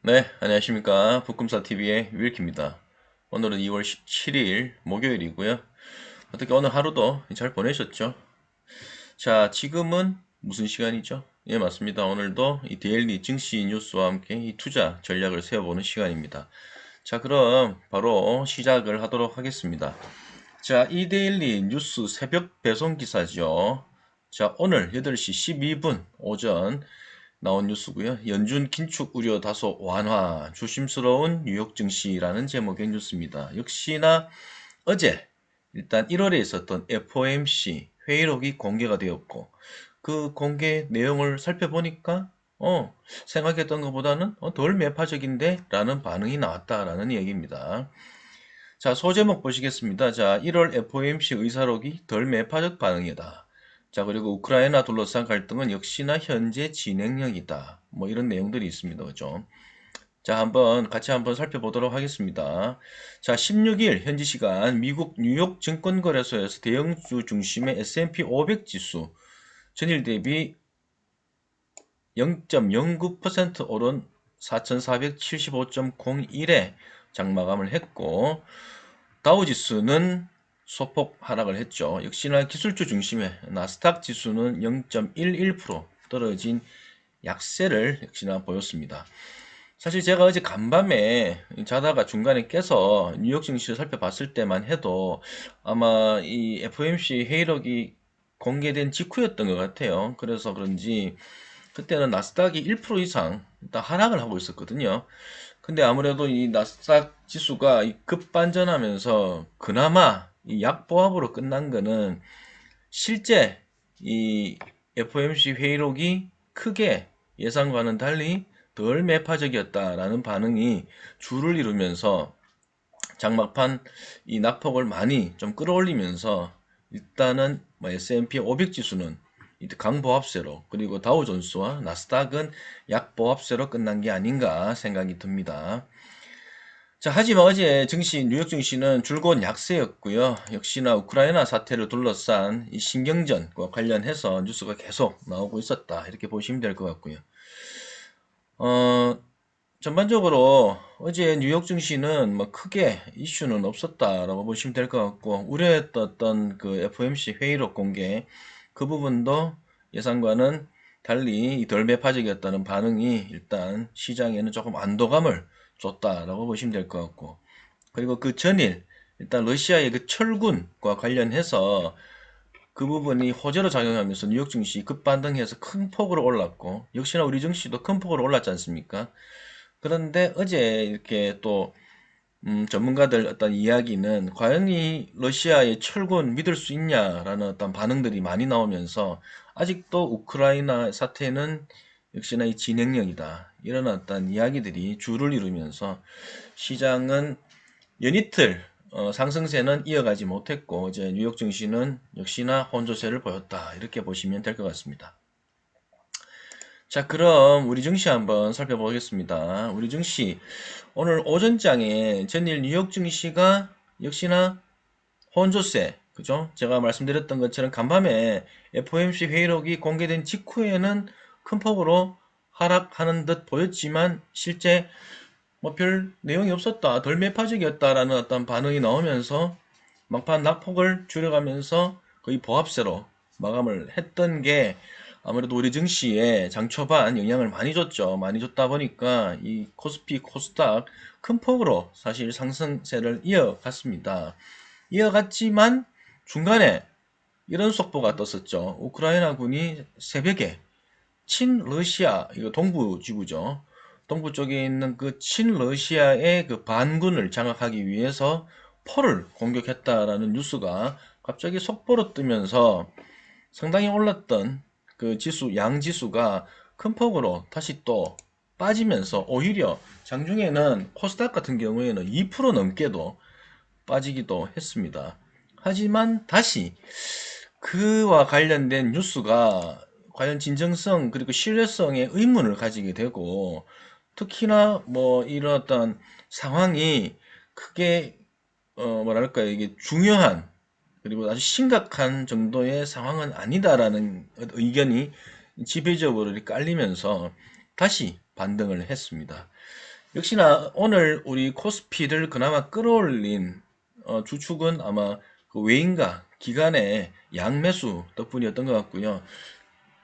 네, 안녕하십니까. 북금사TV의 유일키입니다. 오늘은 2월 17일 목요일이고요. 어떻게 오늘 하루도 잘 보내셨죠? 자, 지금은 무슨 시간이죠? 예, 맞습니다. 오늘도 이 데일리 증시 뉴스와 함께 이 투자 전략을 세워보는 시간입니다. 자, 그럼 바로 시작을 하도록 하겠습니다. 자, 이 데일리 뉴스 새벽 배송 기사죠. 자, 오늘 8시 12분 오전 나온 뉴스고요. 연준 긴축 우려 다소 완화, 조심스러운 뉴욕 증시라는 제목의 뉴스입니다. 역시나 어제 일단 1월에 있었던 FOMC 회의록이 공개가 되었고 그 공개 내용을 살펴보니까 생각했던 것보다는 덜 매파적인데 라는 반응이 나왔다라는 얘기입니다. 자, 소제목 보시겠습니다. 자, 1월 FOMC 의사록이 덜 매파적 반응이다. 자, 그리고 우크라이나 둘러싼 갈등은 역시나 현재 진행형이다. 뭐 이런 내용들이 있습니다. 그죠? 자, 같이 한번 살펴보도록 하겠습니다. 자, 16일 현지 시간 미국 뉴욕 증권거래소에서 대형주 중심의 S&P 500 지수 전일 대비 0.09% 오른 4,475.01에 장마감을 했고 다우지수는 소폭 하락을 했죠. 역시나 기술주 중심의 나스닥 지수는 0.11% 떨어진 약세를 역시나 보였습니다. 사실 제가 어제 간밤에 자다가 중간에 깨서 뉴욕 증시를 살펴봤을 때만 해도 아마 이 FOMC 회의록이 공개된 직후였던 것 같아요. 그래서 그런지 그때는 나스닥이 1% 이상 일단 하락을 하고 있었거든요. 근데 아무래도 이 나스닥 지수가 급반전하면서 그나마 이 약보합으로 끝난 거는 실제 이 FOMC 회의록이 크게 예상과는 달리 덜 매파적이었다라는 반응이 주를 이루면서 장막판 이 낙폭을 많이 좀 끌어올리면서 일단은 뭐 S&P 500 지수는 강보합세로 그리고 다우존스와 나스닥은 약보합세로 끝난 게 아닌가 생각이 듭니다. 자, 하지만 어제 뉴욕 증시는 줄곧 약세였고요. 역시나 우크라이나 사태를 둘러싼 이 신경전과 관련해서 뉴스가 계속 나오고 있었다. 이렇게 보시면 될 것 같고요. 어, 전반적으로 어제 뉴욕 증시는 뭐 크게 이슈는 없었다라고 보시면 될 것 같고 우려했던 그 FOMC 회의록 공개 그 부분도 예상과는 달리 덜 매파적이었다는 반응이 일단 시장에는 조금 안도감을 줬다라고 보시면 될 것 같고 그리고 그 전일 일단 러시아의 그 철군과 관련해서 그 부분이 호재로 작용하면서 뉴욕 증시 급반등해서 큰 폭으로 올랐고 역시나 우리 증시도 큰 폭으로 올랐지 않습니까? 그런데 어제 이렇게 또 전문가들 어떤 이야기는 과연 이 러시아의 철군 믿을 수 있냐라는 어떤 반응들이 많이 나오면서 아직도 우크라이나 사태는 역시나 이 진행형이다. 이런 어떤 이야기들이 주를 이루면서 시장은 연이틀 상승세는 이어가지 못했고 이제 뉴욕 증시는 역시나 혼조세를 보였다. 이렇게 보시면 될 것 같습니다. 자, 그럼 우리 증시 한번 살펴보겠습니다. 우리 증시 오늘 오전장에 전일 뉴욕 증시가 역시나 혼조세, 그죠? 제가 말씀드렸던 것처럼 간밤에 FOMC 회의록이 공개된 직후에는 큰 폭으로 하락하는 듯 보였지만 실제 뭐 별 내용이 없었다, 덜 매파적이었다라는 어떤 반응이 나오면서 막판 낙폭을 줄여가면서 거의 보합세로 마감을 했던 게 아무래도 우리 증시에 장 초반 영향을 많이 줬죠. 많이 줬다 보니까 이 코스피, 코스닥 큰 폭으로 사실 상승세를 이어갔습니다. 이어갔지만 중간에 이런 속보가 떴었죠. 우크라이나 군이 새벽에 친러시아, 이거 동부 지구죠. 동부 쪽에 있는 그 친러시아의 그 반군을 장악하기 위해서 포를 공격했다라는 뉴스가 갑자기 속보로 뜨면서 상당히 올랐던 그 지수, 양지수가 큰 폭으로 다시 또 빠지면서 오히려 장중에는 코스닥 같은 경우에는 2% 넘게도 빠지기도 했습니다. 하지만 다시 그와 관련된 뉴스가 과연 진정성 그리고 신뢰성에 의문을 가지게 되고 특히나 뭐 이런 어떤 상황이 크게 뭐랄까 이게 중요한 그리고 아주 심각한 정도의 상황은 아니다라는 의견이 지배적으로 이렇게 깔리면서 다시 반등을 했습니다. 역시나 오늘 우리 코스피를 그나마 끌어올린 주축은 아마 그 외인과 기관의 양매수 덕분이었던 것 같고요.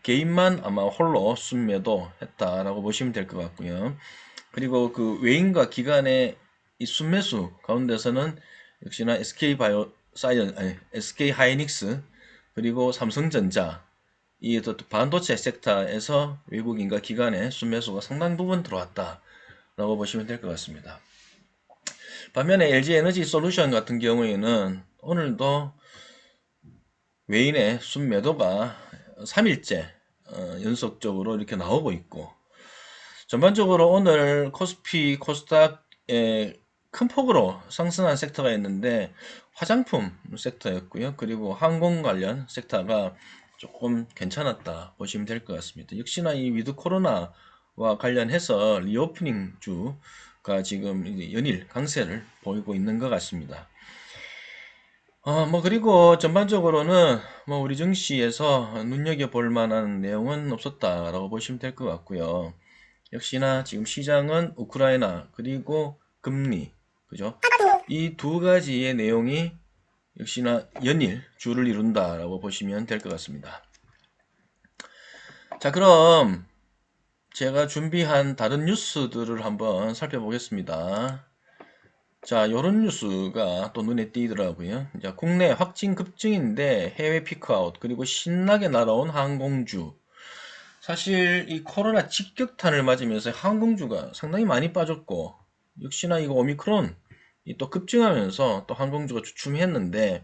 개인만 아마 홀로 순매도 했다라고 보시면 될 것 같고요. 그리고 그 외인과 기관의 이 순매수 가운데서는 역시나 SK바이오 사이언, 아니, SK하이닉스 그리고 삼성전자 이 반도체 섹터에서 외국인과 기관의 순매수가 상당 부분 들어왔다라고 보시면 될 것 같습니다. 반면에 LG에너지솔루션 같은 경우에는 오늘도 외인의 순매도가 3일째 연속적으로 이렇게 나오고 있고, 전반적으로 오늘 코스피, 코스닥에 큰 폭으로 상승한 섹터가 있는데 화장품 섹터였고요. 그리고 항공 관련 섹터가 조금 괜찮았다 보시면 될 것 같습니다. 역시나 이 위드 코로나와 관련해서 리오프닝 주가 지금 연일 강세를 보이고 있는 것 같습니다. 그리고 전반적으로는 우리 증시에서 눈여겨볼 만한 내용은 없었다라고 보시면 될 것 같고요. 역시나 지금 시장은 우크라이나 그리고 금리, 그죠? 이 두 가지의 내용이 역시나 연일 주를 이룬다라고 보시면 될 것 같습니다. 자, 그럼 제가 준비한 다른 뉴스들을 한번 살펴보겠습니다. 자, 요런 뉴스가 또 눈에 띄더라고요. 자, 국내 확진 급증인데 해외 피크아웃, 그리고 신나게 날아온 항공주. 사실 이 코로나 직격탄을 맞으면서 항공주가 상당히 많이 빠졌고, 역시나 이거 오미크론 또 급증하면서 또 항공주가 주춤했는데,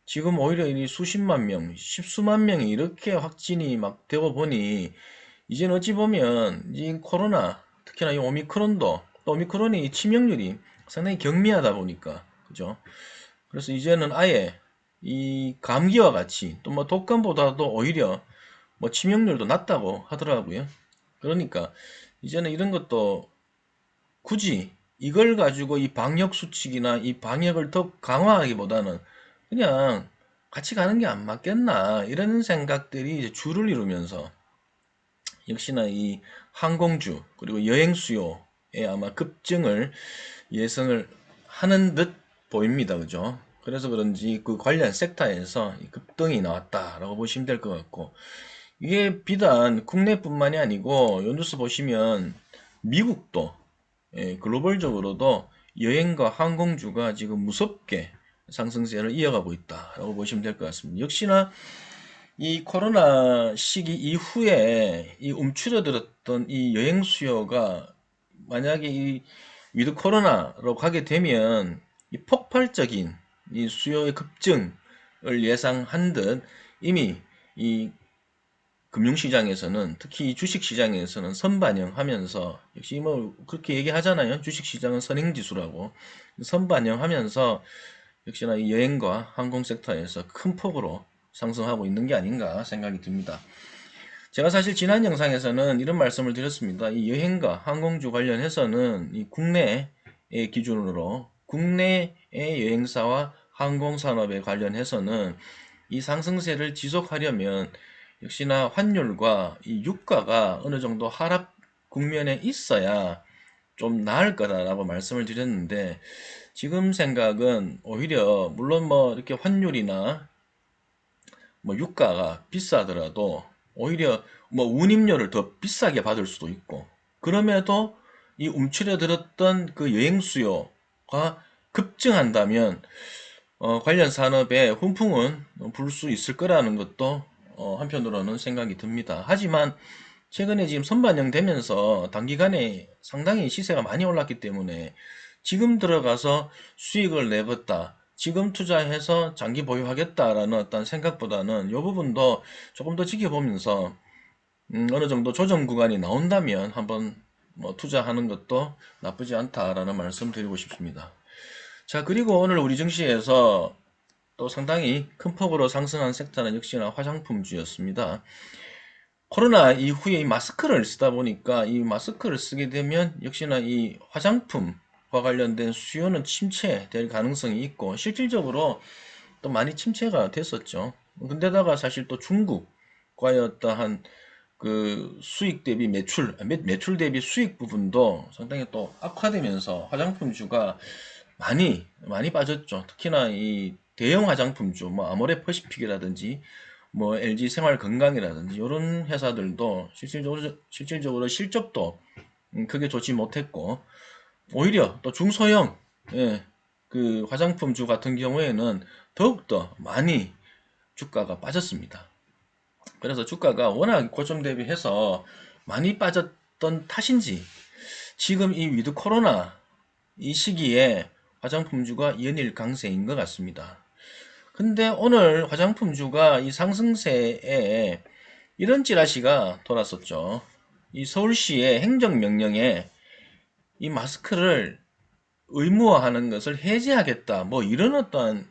지금 오히려 이 수십만 명, 십수만 명이 이렇게 확진이 막 되고 보니, 이제는 어찌 보면 이 코로나, 특히나 이 오미크론도, 또 오미크론이 치명률이 상당히 경미하다 보니까, 그죠? 그래서 이제는 아예 이 감기와 같이 또 뭐 독감보다도 오히려 뭐 치명률도 낮다고 하더라고요. 그러니까 이제는 이런 것도 굳이 이걸 가지고 이 방역 수칙이나 이 방역을 더 강화하기보다는 그냥 같이 가는 게 안 맞겠나 이런 생각들이 이제 주를 이루면서 역시나 이 항공주 그리고 여행 수요에 아마 급증을 예상을 하는 듯 보입니다. 그죠? 그래서 그런지 그 관련 섹터에서 급등이 나왔다라고 보시면 될 것 같고, 이게 비단 국내뿐만이 아니고 요 뉴스 보시면 미국도 글로벌적으로도 여행과 항공주가 지금 무섭게 상승세를 이어가고 있다라고 보시면 될 것 같습니다. 역시나 이 코로나 시기 이후에 이 움츠러들었던 이 여행 수요가 만약에 이 위드 코로나로 가게 되면 이 폭발적인 이 수요의 급증을 예상한 듯 이미 이 금융시장에서는 특히 주식시장에서는 선반영하면서 역시 뭐 그렇게 얘기하잖아요. 주식시장은 선행지수라고 선반영하면서 역시나 이 여행과 항공 섹터에서 큰 폭으로 상승하고 있는 게 아닌가 생각이 듭니다. 제가 사실 지난 영상에서는 이런 말씀을 드렸습니다. 이 여행과 항공주 관련해서는 이 국내의 기준으로 국내의 여행사와 항공산업에 관련해서는 이 상승세를 지속하려면 역시나 환율과 이 유가가 어느 정도 하락 국면에 있어야 좀 나을 거다라고 말씀을 드렸는데 지금 생각은 오히려 물론 뭐 이렇게 환율이나 뭐 유가가 비싸더라도 오히려 뭐 운임료를 더 비싸게 받을 수도 있고 그럼에도 이 움츠려들었던 그 여행 수요가 급증한다면 관련 산업에 훈풍은 불 수 있을 거라는 것도 한편으로는 생각이 듭니다. 하지만 최근에 지금 선반영되면서 단기간에 상당히 시세가 많이 올랐기 때문에 지금 들어가서 수익을 내겠다. 지금 투자해서 장기 보유하겠다라는 어떤 생각보다는 이 부분도 조금 더 지켜보면서 어느 정도 조정 구간이 나온다면 한번 뭐 투자하는 것도 나쁘지 않다라는 말씀 드리고 싶습니다. 자, 그리고 오늘 우리 증시에서 또 상당히 큰 폭으로 상승한 섹터는 역시나 화장품주였습니다. 코로나 이후에 이 마스크를 쓰다 보니까 이 마스크를 쓰게 되면 역시나 이 화장품과 관련된 수요는 침체될 가능성이 있고 실질적으로 또 많이 침체가 됐었죠. 근데다가 사실 또 중국과의 어떠한 그 수익 대비 매출 대비 수익 부분도 상당히 또 악화되면서 화장품주가 많이 빠졌죠. 특히나 이 대형 화장품주, 뭐 아모레 퍼시픽이라든지 뭐 LG 생활 건강이라든지 이런 회사들도 실질적으로 실적도 크게 좋지 못했고, 오히려 또 중소형, 예, 그 화장품주 같은 경우에는 더욱더 많이 주가가 빠졌습니다. 그래서 주가가 워낙 고점 대비해서 많이 빠졌던 탓인지 지금 이 위드 코로나 이 시기에 화장품주가 연일 강세인 것 같습니다. 근데 오늘 화장품주가 이 상승세에 이런 찌라시가 돌았었죠. 이 서울시의 행정명령에 이 마스크를 의무화하는 것을 해제하겠다, 뭐 이런 어떤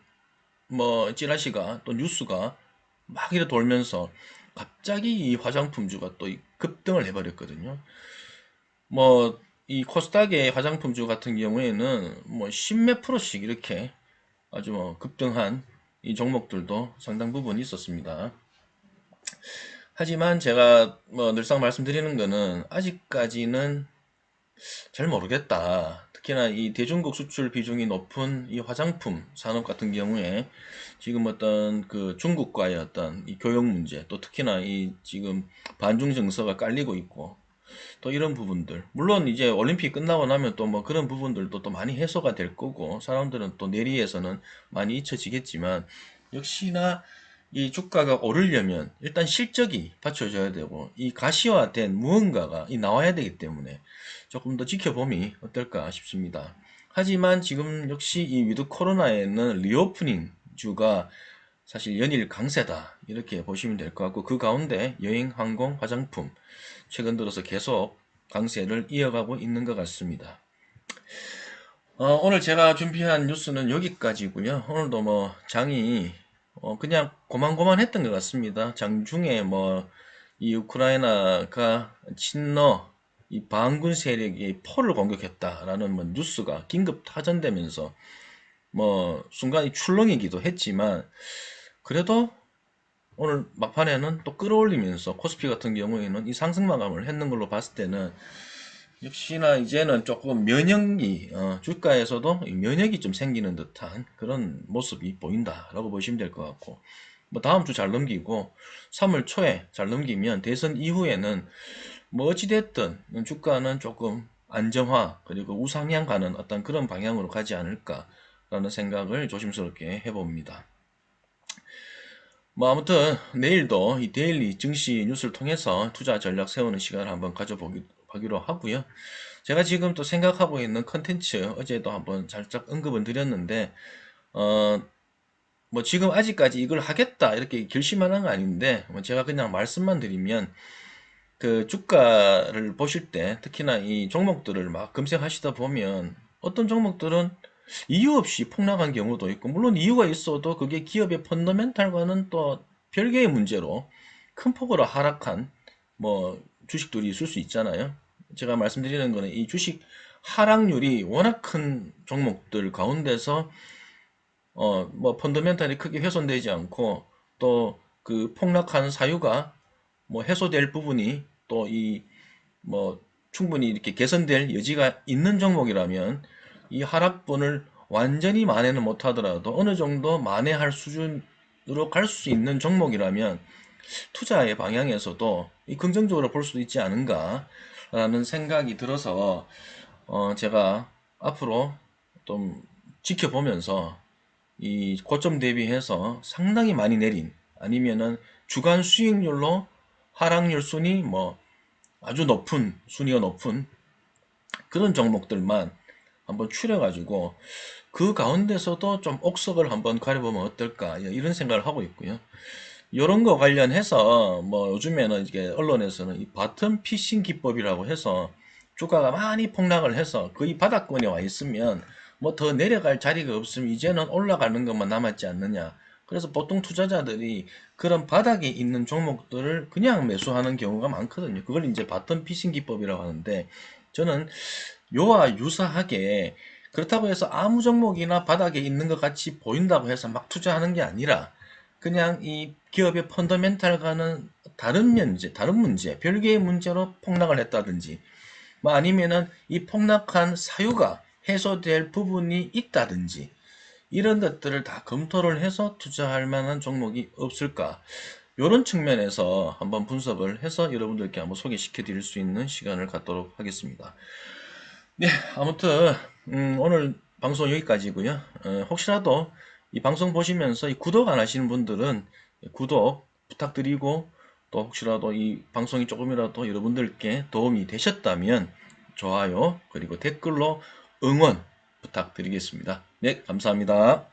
뭐 찌라시가 또 뉴스가 막 이래 돌면서 갑자기 이 화장품주가 또 급등을 해버렸거든요. 뭐 이 코스닥의 화장품주 같은 경우에는 뭐 십몇 프로씩 이렇게 아주 뭐 급등한 이 종목들도 상당 부분 있었습니다. 하지만 제가 뭐 늘상 말씀드리는 거는 아직까지는 잘 모르겠다. 특히나 이 대중국 수출 비중이 높은 이 화장품 산업 같은 경우에 지금 어떤 그 중국과의 어떤 이 교역 문제, 또 특히나 이 지금 반중 정서가 깔리고 있고, 또 이런 부분들. 물론 이제 올림픽 끝나고 나면 또 뭐 그런 부분들도 또 많이 해소가 될 거고, 사람들은 또 내리에서는 많이 잊혀지겠지만, 역시나 이 주가가 오르려면 일단 실적이 받쳐줘야 되고, 이 가시화된 무언가가 나와야 되기 때문에 조금 더 지켜봄이 어떨까 싶습니다. 하지만 지금 역시 이 위드 코로나에는 리오프닝 주가 사실 연일 강세다, 이렇게 보시면 될 것 같고, 그 가운데 여행, 항공, 화장품 최근 들어서 계속 강세를 이어가고 있는 것 같습니다. 오늘 제가 준비한 뉴스는 여기까지고요. 오늘도 뭐 장이 그냥 고만고만했던 것 같습니다. 장중에 뭐 이 우크라이나가 친러 이 반군 세력이 포를 공격했다라는 뭐 뉴스가 긴급 타전되면서 뭐 순간이 출렁이기도 했지만, 그래도 오늘 막판에는 또 끌어올리면서 코스피 같은 경우에는 이 상승 마감을 했는 걸로 봤을 때는 역시나 이제는 조금 면역이 주가에서도 면역이 좀 생기는 듯한 그런 모습이 보인다라고 보시면 될 것 같고, 뭐 다음 주 잘 넘기고 3월 초에 잘 넘기면 대선 이후에는 뭐 어찌됐든 주가는 조금 안정화 그리고 우상향 가는 어떤 그런 방향으로 가지 않을까라는 생각을 조심스럽게 해봅니다. 뭐 아무튼 내일도 이 데일리 증시 뉴스를 통해서 투자 전략 세우는 시간을 한번 가져보기로 하고요. 제가 지금 또 생각하고 있는 컨텐츠 어제도 한번 살짝 언급은 드렸는데, 어, 뭐 지금 아직까지 이걸 하겠다 이렇게 결심하는 건 아닌데, 뭐 제가 그냥 말씀만 드리면, 그 주가를 보실 때 특히나 이 종목들을 막 검색하시다 보면 어떤 종목들은 이유 없이 폭락한 경우도 있고, 물론 이유가 있어도 그게 기업의 펀더멘탈과는 또 별개의 문제로 큰 폭으로 하락한 뭐 주식들이 있을 수 있잖아요. 제가 말씀드리는 거는 이 주식 하락률이 워낙 큰 종목들 가운데서 뭐 펀더멘탈이 크게 훼손되지 않고 또 그 폭락한 사유가 뭐 해소될 부분이 또 뭐 충분히 이렇게 개선될 여지가 있는 종목이라면 이 하락분을 완전히 만회는 못하더라도 어느 정도 만회할 수준으로 갈 수 있는 종목이라면 투자의 방향에서도 긍정적으로 볼 수도 있지 않은가라는 생각이 들어서 제가 앞으로 좀 지켜보면서 이 고점 대비해서 상당히 많이 내린, 아니면은 주간 수익률로 하락률 순위 뭐 아주 높은, 순위가 높은 그런 종목들만 한번 추려가지고 그 가운데서도 좀 옥석을 한번 가려보면 어떨까, 이런 생각을 하고 있고요. 이런 거 관련해서 뭐 요즘에는 이게 언론에서는 이 바텀 피싱 기법이라고 해서 주가가 많이 폭락을 해서 거의 바닥권에 와 있으면 뭐 더 내려갈 자리가 없으면 이제는 올라가는 것만 남았지 않느냐. 그래서 보통 투자자들이 그런 바닥에 있는 종목들을 그냥 매수하는 경우가 많거든요. 그걸 이제 바텀 피싱 기법이라고 하는데, 저는 요와 유사하게 그렇다고 해서 아무 종목이나 바닥에 있는 것 같이 보인다고 해서 막 투자하는 게 아니라 그냥 이 기업의 펀더멘탈과는 다른 문제, 별개의 문제로 폭락을 했다든지, 뭐 아니면은 이 폭락한 사유가 해소될 부분이 있다든지, 이런 것들을 다 검토를 해서 투자할 만한 종목이 없을까? 이런 측면에서 한번 분석을 해서 여러분들께 한번 소개시켜 드릴 수 있는 시간을 갖도록 하겠습니다. 네, 아무튼 오늘 방송 여기까지고요. 혹시라도 이 방송 보시면서 이 구독 안 하시는 분들은 구독 부탁드리고, 또 혹시라도 이 방송이 조금이라도 여러분들께 도움이 되셨다면 좋아요 그리고 댓글로 응원 부탁드리겠습니다. 네, 감사합니다.